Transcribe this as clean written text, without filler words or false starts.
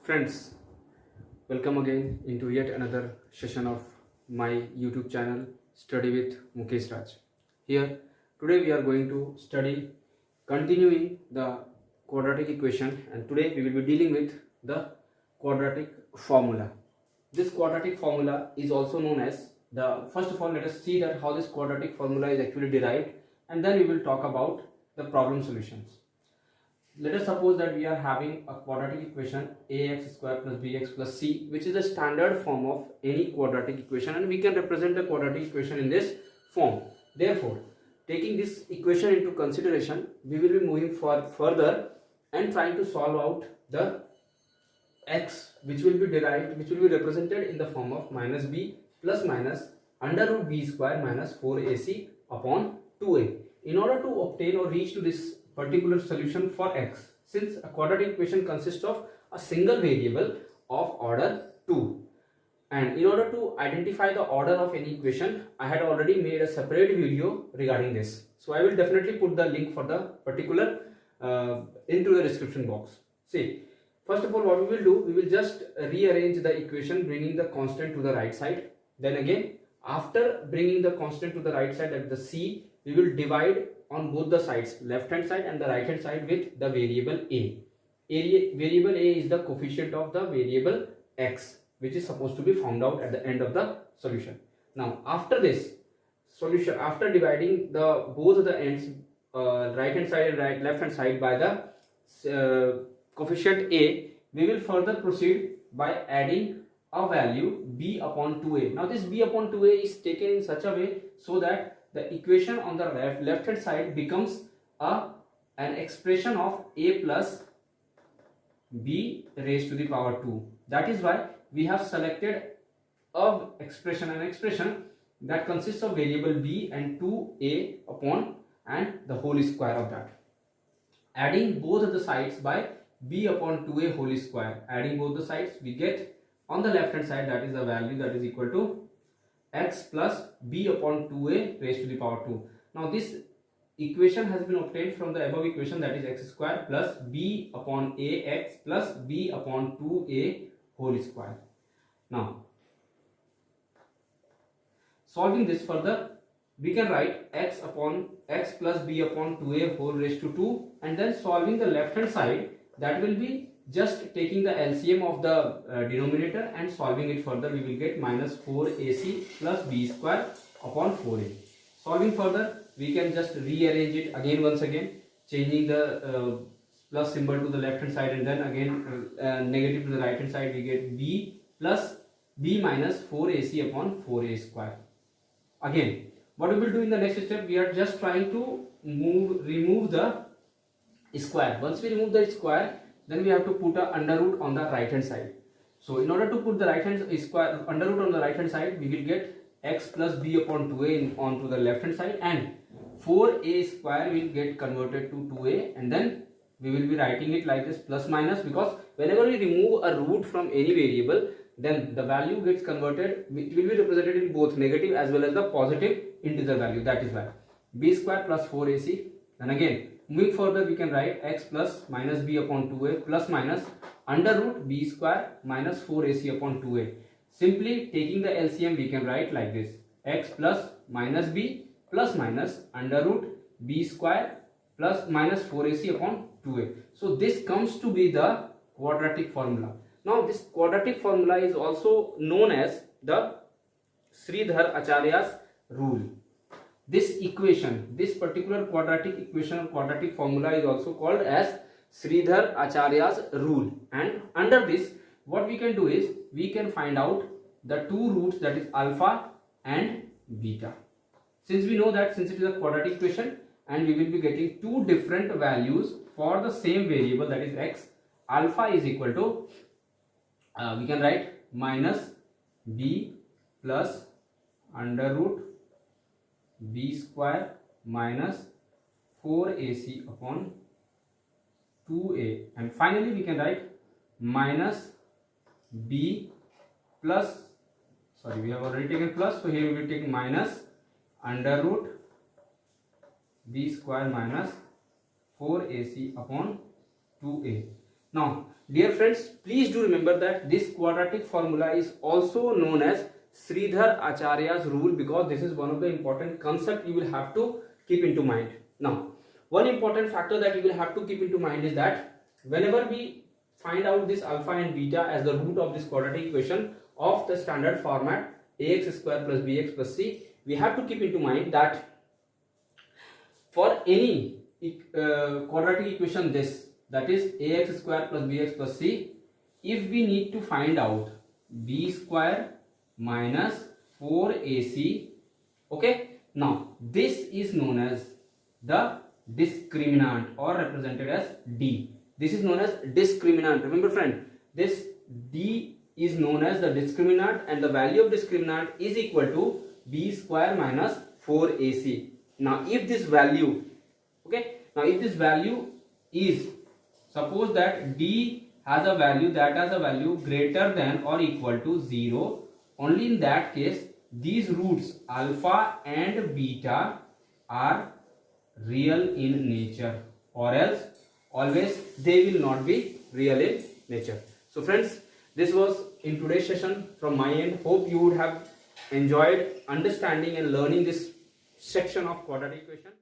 Friends, welcome again into yet another session of my YouTube channel Study with Mukesh Raj. Here, today we are going to study continuing the quadratic equation, and today we will be dealing with the quadratic formula. This quadratic formula is also known as first of all, let us see that how this quadratic formula is actually derived, and then we will talk about the problem solutions. Let us suppose that we are having a quadratic equation ax square plus bx plus c, which is the standard form of any quadratic equation, and we can represent the quadratic equation in this form. Therefore, taking this equation into consideration, we will be moving further and trying to solve out the x, which will be represented in the form of minus b plus minus under root b square minus 4ac upon 2a. In order to obtain or reach to this particular solution for x, since a quadratic equation consists of a single variable of order 2, and in order to identify the order of any equation, I had already made a separate video regarding this, so I will definitely put the link for the particular into the description box. See, first of all, what we will do, we will just rearrange the equation bringing the constant to the right side. Then again, after bringing the constant to the right side at the c, we will divide on both the sides, left hand side and the right hand side, with the variable a. Variable a is the coefficient of the variable x, which is supposed to be found out at the end of the solution. Now after this solution, after dividing the both the ends, right hand side and left hand side, by the coefficient a, we will further proceed by adding a value b upon 2a. Now this b upon 2a is taken in such a way so that the equation on the left hand side becomes an expression of a plus b raised to the power 2. That is why we have selected an expression that consists of variable b and 2a upon and the whole square of that. Adding both of the sides by b upon 2a whole square. Adding both the sides, we get on the left hand side, that is the value that is equal to x plus b upon 2a raised to the power 2. Now this equation has been obtained from the above equation, that is x square plus b upon ax plus b upon 2a whole square. Now solving this further, we can write x plus b upon 2a whole raised to 2, and then solving the left hand side, that will be just taking the LCM of the denominator and solving it further. We will get minus 4ac plus b square upon 4a. Solving further, we can just rearrange it again, once again changing the plus symbol to the left hand side, and then again negative to the right hand side. We get b plus b minus 4ac upon 4a square. Again, what we will do in the next step, we are just trying to remove the square. Once we remove the square, then we have to put a under root on the right hand side. So in order to put the right hand square under root on the right hand side, we will get x plus b upon 2a onto the left hand side, and 4a square will get converted to 2a, and then we will be writing it like this, plus minus, because whenever we remove a root from any variable, then the value gets converted, it will be represented in both negative as well as the positive integer value. That is why b square plus 4ac. And again, moving further, we can write x plus minus b upon 2a plus minus under root b square minus 4ac upon 2a. Simply taking the LCM, we can write like this, x plus minus b plus minus under root b square plus minus 4ac upon 2a. So this comes to be the quadratic formula. Now this quadratic formula is also known as the Sridhar Acharya's rule. This equation, this particular quadratic equation or quadratic formula is also called as Sridhar Acharya's rule, and under this, what we can do is we can find out the two roots, that is alpha and beta. Since we know that since it is a quadratic equation and we will be getting two different values for the same variable, that is x, alpha is equal to we can write minus b plus under root b square minus 4ac upon 2a, and finally we can write minus b plus, sorry, we have already taken plus, so here we will take minus under root b square minus 4ac upon 2a. Now Dear friends, please do remember that this quadratic formula is also known as Sridhar Acharya's rule, because this is one of the important concepts you will have to keep into mind. Now, one important factor that you will have to keep into mind is that whenever we find out this alpha and beta as the root of this quadratic equation of the standard format ax square plus bx plus c, we have to keep into mind that for any quadratic equation this, that is ax square plus bx plus c, if we need to find out b square minus 4ac, okay, now this is known as the discriminant or represented as d. This is known as discriminant. Remember friend, this d is known as the discriminant, and the value of discriminant is equal to b square minus 4ac. Now if this value, okay, now if this value is, suppose that d has a value greater than or equal to 0, only in that case these roots alpha and beta are real in nature, or else always they will not be real in nature. So friends, this was in today's session from my end. Hope you would have enjoyed understanding and learning this section of quadratic equation.